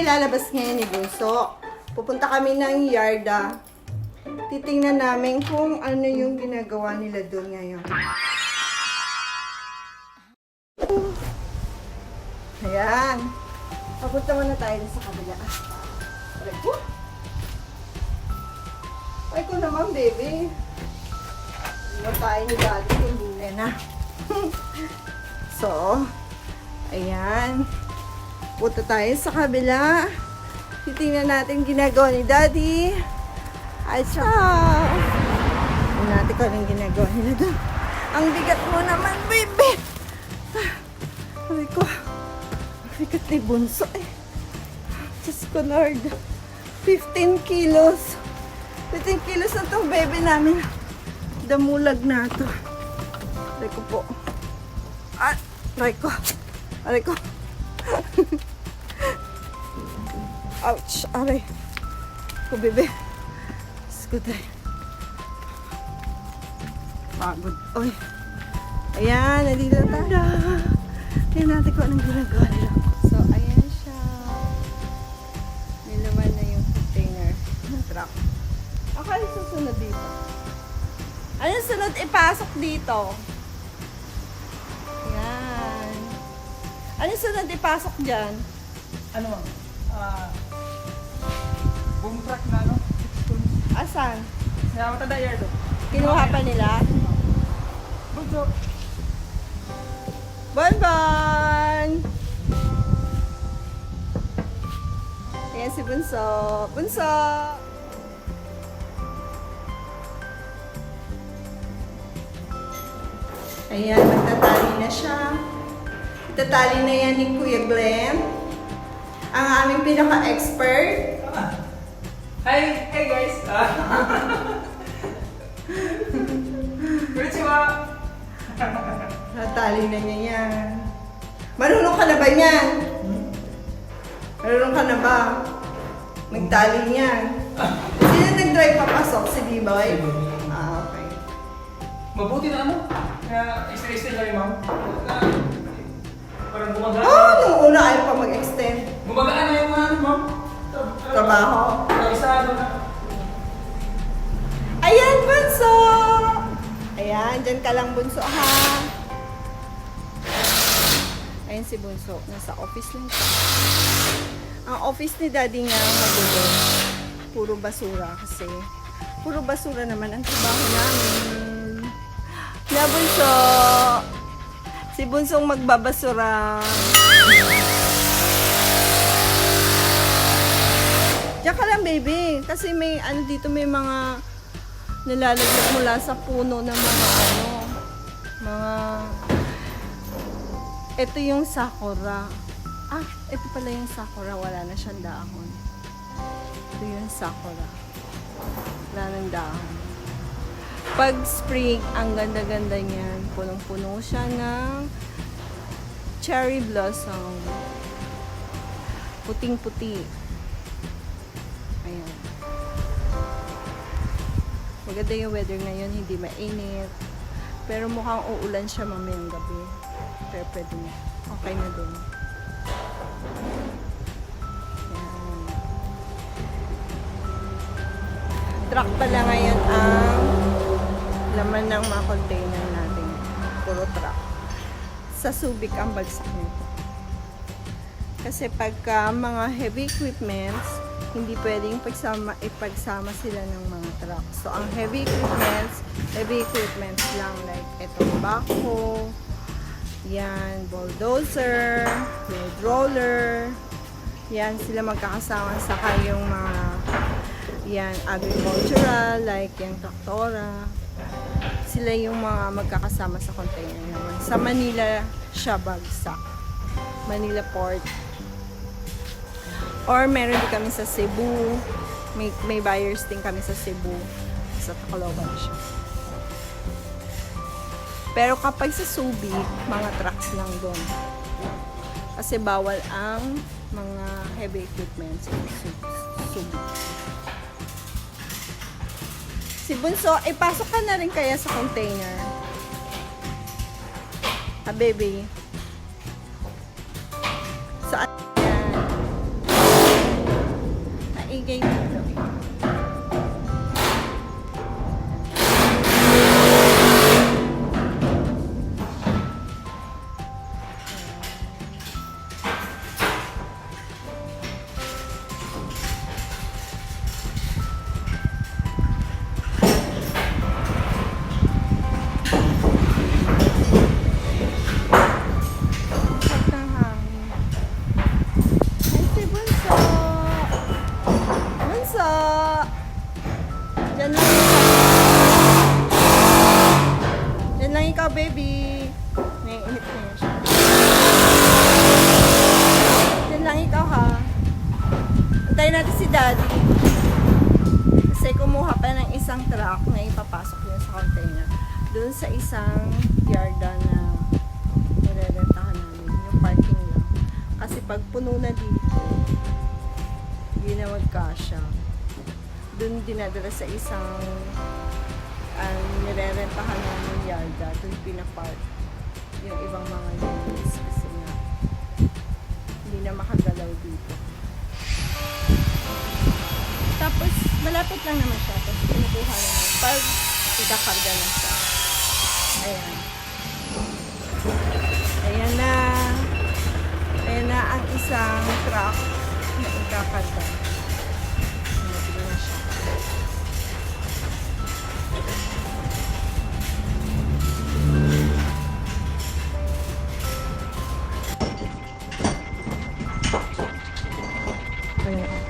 ilalabas ngayon ni Bunso. Pupunta kami ng Yarda. Titingnan namin kung ano yung ginagawa nila doon ngayon. Ayan. Papunta muna tayo sa kabila. Aray ko. Ay ko naman, baby. Iwan tayo ni Daddy kung hindi na. So, ayan. Punta tayo sa kabila. Titingnan natin ginagawa ni Daddy. At siya. Tingnan natin kung anong ginagawa nila doon. Ang bigat mo naman, baby. Sabi ko, ang bigat ni Bunso eh. Diyos ko, Lord. 15 kilos. 15 kilos na itong baby namin. Damulag na ito. Aray ko po. Ah, aray ko. Aray ko. Ouch, aray. Ko, bebe. Skuday. Pagod. Oy. Ayan, nandito na tayo. Tingnan natin kung anong ginagawa nila. So, ayan siya. Nilaman na yung container ng truck. Ako, ano susunod dito? Ano sunod ipasok dito? Ayan. Ano sunod ipasok dyan? Ano? Boom truck na ano? Asan? Iwata da Yarda. Kinuha pa nila? Bunso. Bon! Ayan si Bunso. Bunso! Ayan, magtatali na siya. Itatali na yan ni Kuya Glenn. Ang aming pinaka-expert. Hi! Hey guys! Konnichiwa! Natali na niya yan. Marunong ka na ba niyan? Marunong ka na ba? Magtali niyan. Sino nag-drive papasok? Si B-Boy? Ah, okay. Mabuti na ano? Kaya extra-extra lang yung ma'am. Parang gumagaan. Oh, nung una ayaw pa mag-extend. Gumagaan na yung mga ano ma'am. Trabaho. Isa na. Ayan, Bunso! Ayan, dyan ka lang, Bunso, ha? Ayan si Bunso. Nasa office lang siya. Ang office ni Daddy nga magulo. Puro basura kasi. Puro basura naman ang trabaho namin. Na, Bunso! Si Bunsong magbabasura. Diyan ka lang, baby. Kasi may, ano dito, may mga nilalaglag mula sa puno ng mga, ito yung sakura. Ah, ito pala yung sakura. Wala na siyang dahon. Ito yung sakura. Wala nang dahon. Pag spring, ang ganda-ganda niyan. Punong-puno siya ng cherry blossom. Puting-puti. Ayan. Maganda yung weather ngayon, hindi mainit. Pero mukhang uulan siya mamayang gabi. Pero pwede na. Okay na din. Ayan. Truck pala ngayon ang laman ng mga container natin. Puro truck. Sa Subic ang bagsak nito. Kasi pagka mga heavy equipments, hindi pwedeng ipagsama sila ng mga truck. So, ang heavy equipments lang like itong backhoe, yan, bulldozer, road roller, yan, sila magkakasama. Saka yung mga, yan, agricultural, like yung traktora. Sila yung mga magkakasama sa container naman. Sa Manila siya bagsak. Manila Port. Or meron din kami sa Cebu. May buyers din kami sa Cebu. Sa Tacloban siya. Pero kapag sa Subic, mga trucks lang doon. Kasi bawal ang mga heavy equipment sa Subic. Si Bunso, ipasok ka na rin kaya sa container. Ah, baby. Saan yan? maingay dito. Sarap ng hangin. Ay, si Bunso! Bunso! Diyan lang ikaw. Diyan lang ikaw, baby. Naiinip na yun siya. Diyan lang ikaw, ha? Antayin natin si Daddy. Kasi kumuha pa ng isang truck na ipapasok yun sa container. Doon sa isang Yarda na nirerentahan namin. Yung parking lang. Kasi pag puno na dito, hindi na magkasya. Doon dinadala sa isang nirerentahan namin Yarda. Doon pinapark yung ibang mga units kasi nga hindi na makagalaw dito. Tapos malapit lang naman siya. Tapos pinukuha naman pag ikakarga na siya. Ayan. Ayan na. Ayan na ang isang truck na ikakarga. Natin na siya. Ayan.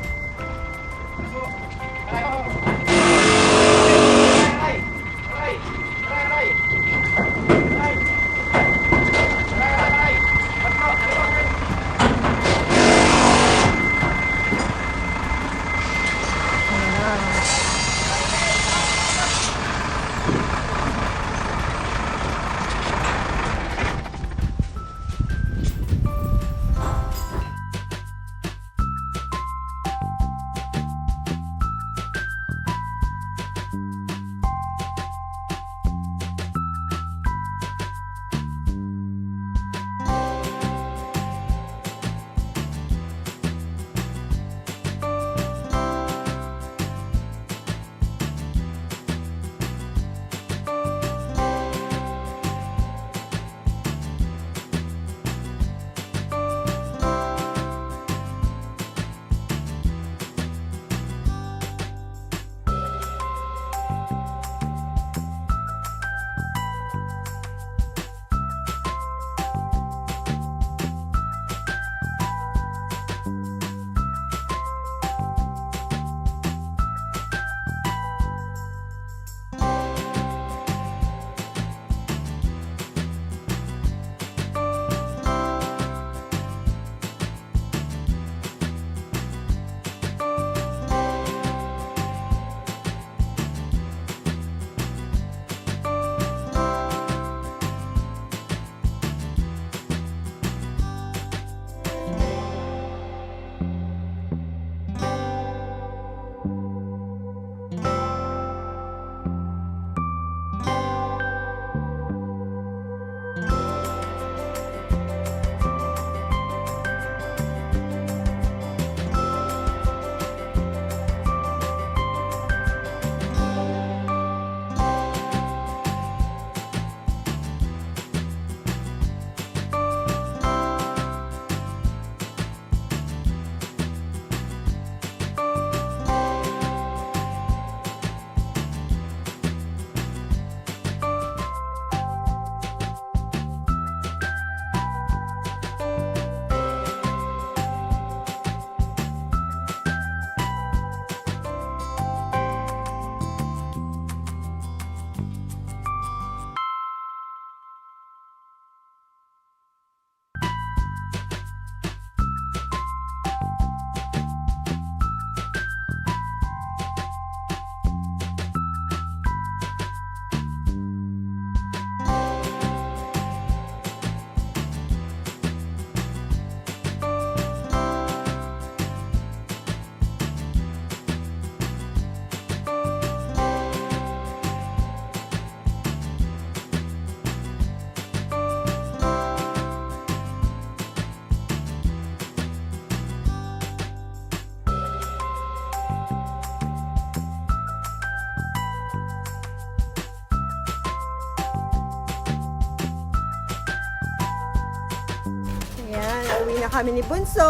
Ayan, uwi na kami ni Bunso.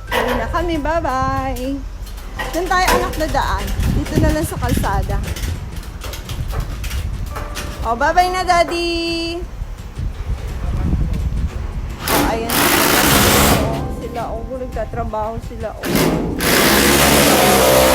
Uwi na kami, bye-bye. Doon tayo anak na daan. Dito na lang sa kalsada. Oh, bye-bye na, Daddy. Oh, ayan. Sila, oh, nagtatrabaho sila, oh.